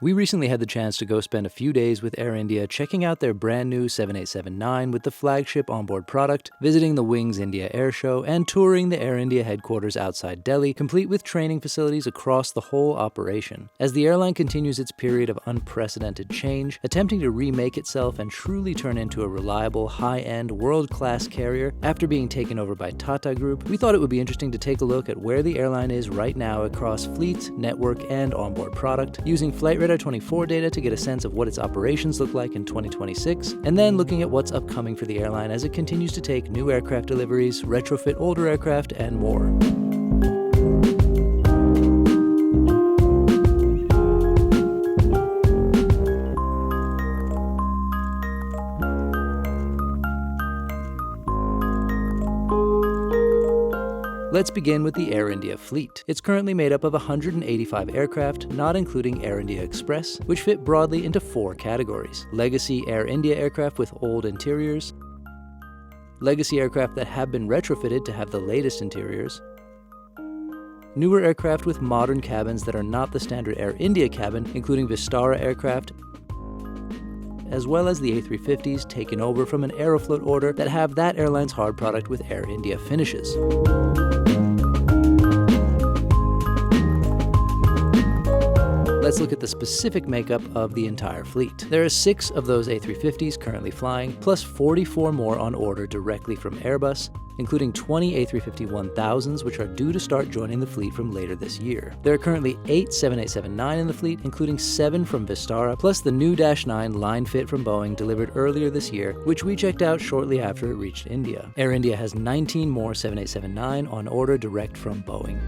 We recently had the chance to go spend a few days with Air India checking out their brand new 7879 with the flagship onboard product, visiting the Wings India Air Show, and touring the Air India headquarters outside Delhi, complete with training facilities across the whole operation. As the airline continues its period of unprecedented change, attempting to remake itself and truly turn into a reliable, high-end, world-class carrier after being taken over by Tata Group, we thought it would be interesting to take a look at where the airline is right now across fleet, network, and onboard product, using Flight Radar 24 data to get a sense of what its operations look like in 2026, and then looking at what's upcoming for the airline as it continues to take new aircraft deliveries, retrofit older aircraft, and more. Let's begin with the Air India fleet. It's currently made up of 185 aircraft, not including Air India Express, which fit broadly into 4 categories: legacy Air India aircraft with old interiors, legacy aircraft that have been retrofitted to have the latest interiors, newer aircraft with modern cabins that are not the standard Air India cabin, including Vistara aircraft, as well as the A350s taken over from an Aeroflot order that have that airline's hard product with Air India finishes. Let's look at the specific makeup of the entire fleet. There are 6 of those A350s currently flying, plus 44 more on order directly from Airbus, including 20 A350-1000s, which are due to start joining the fleet from later this year. There are currently 8 7879 in the fleet, including 7 from Vistara, plus the new Dash 9 line fit from Boeing delivered earlier this year, which we checked out shortly after it reached India. Air India has 19 more 7879 on order direct from Boeing.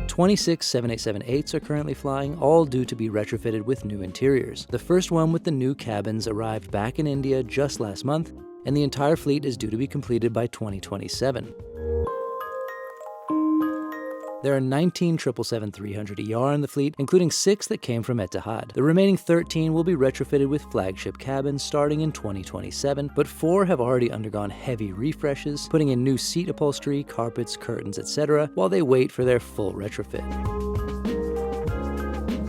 26 7878s are currently flying, all due to be retrofitted with new interiors. The first one with the new cabins arrived back in India just last month, and the entire fleet is due to be completed by 2027. There are 19 777-300ER in the fleet, including 6 that came from Etihad. The remaining 13 will be retrofitted with flagship cabins starting in 2027, but 4 have already undergone heavy refreshes, putting in new seat upholstery, carpets, curtains, etc., while they wait for their full retrofit.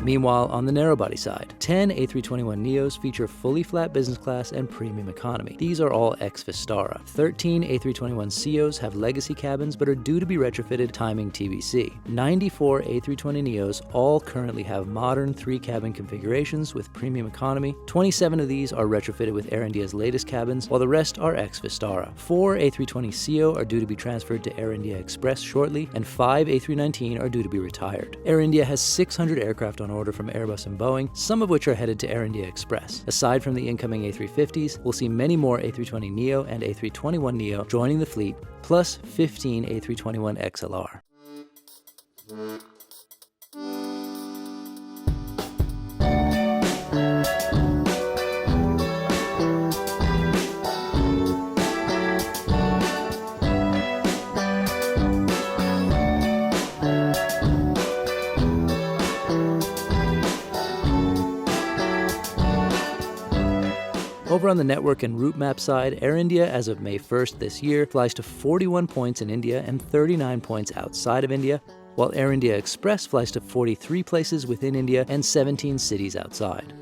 Meanwhile, on the narrowbody side, 10 A321neos feature fully flat business class and premium economy. These are all ex-Vistara. 13 A321ceos have legacy cabins but are due to be retrofitted, timing TBC. 94 A320neos all currently have modern 3-cabin configurations with premium economy. 27 of these are retrofitted with Air India's latest cabins, while the rest are ex-Vistara. 4 A320ceo are due to be transferred to Air India Express shortly, and 5 A319 are due to be retired. Air India has 600 aircraft on order from Airbus and Boeing, some of which are headed to Air India Express. Aside from the incoming A350s, we'll see many more A320neo and A321neo joining the fleet, plus 15 A321XLR. Over on the network and route map side, Air India, as of May 1st this year, flies to 41 points in India and 39 points outside of India, while Air India Express flies to 43 places within India and 17 cities outside.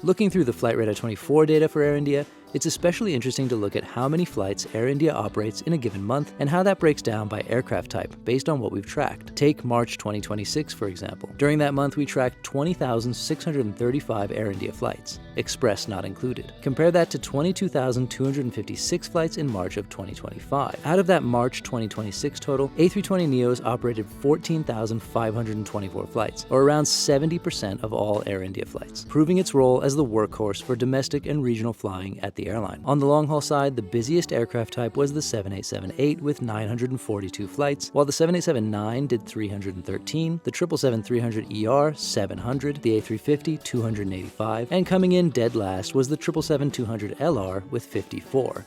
Looking through the Flight Radar 24 data for Air India, it's especially interesting to look at how many flights Air India operates in a given month and how that breaks down by aircraft type based on what we've tracked. Take March 2026, for example. During that month, we tracked 20,635 Air India flights, Express not included. Compare that to 22,256 flights in March of 2025. Out of that March 2026 total, A320neos operated 14,524 flights, or around 70% of all Air India flights, proving its role as the workhorse for domestic and regional flying at the airline. On the long-haul side, the busiest aircraft type was the 7878 with 942 flights, while the 7879 did 313, the 777-300ER 700, the A350 285, and coming in dead last was the 777-200LR with 54.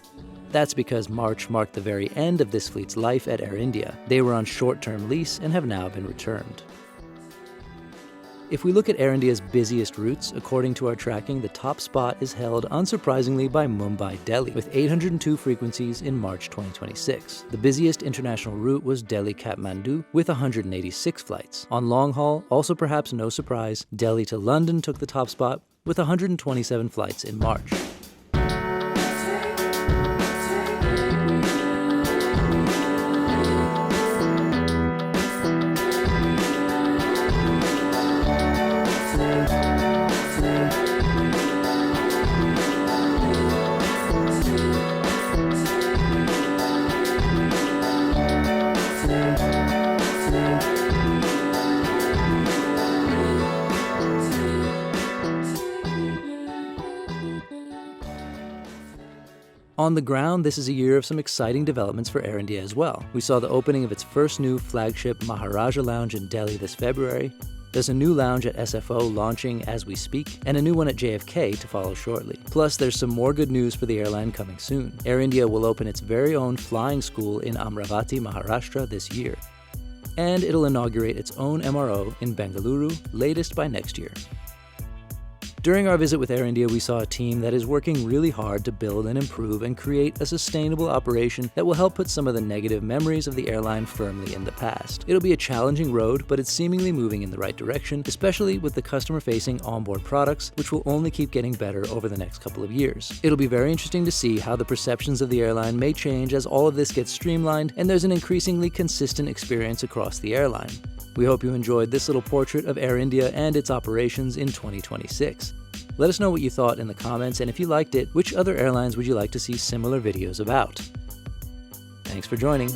That's because March marked the very end of this fleet's life at Air India. They were on short-term lease and have now been returned. If we look at Air India's busiest routes, according to our tracking, the top spot is held unsurprisingly by Mumbai-Delhi, with 802 frequencies in March 2026. The busiest international route was Delhi-Kathmandu, with 186 flights. On long haul, also perhaps no surprise, Delhi to London took the top spot, with 127 flights in March. On the ground, this is a year of some exciting developments for Air India as well. We saw the opening of its first new flagship Maharaja Lounge in Delhi this February. There's a new lounge at SFO launching as we speak, and a new one at JFK to follow shortly. Plus, there's some more good news for the airline coming soon. Air India will open its very own flying school in Amravati, Maharashtra this year. And it'll inaugurate its own MRO in Bengaluru, latest by next year. During our visit with Air India, we saw a team that is working really hard to build and improve and create a sustainable operation that will help put some of the negative memories of the airline firmly in the past. It'll be a challenging road, but it's seemingly moving in the right direction, especially with the customer-facing onboard products, which will only keep getting better over the next couple of years. It'll be very interesting to see how the perceptions of the airline may change as all of this gets streamlined and there's an increasingly consistent experience across the airline. We hope you enjoyed this little portrait of Air India and its operations in 2026. Let us know what you thought in the comments, and if you liked it, which other airlines would you like to see similar videos about? Thanks for joining.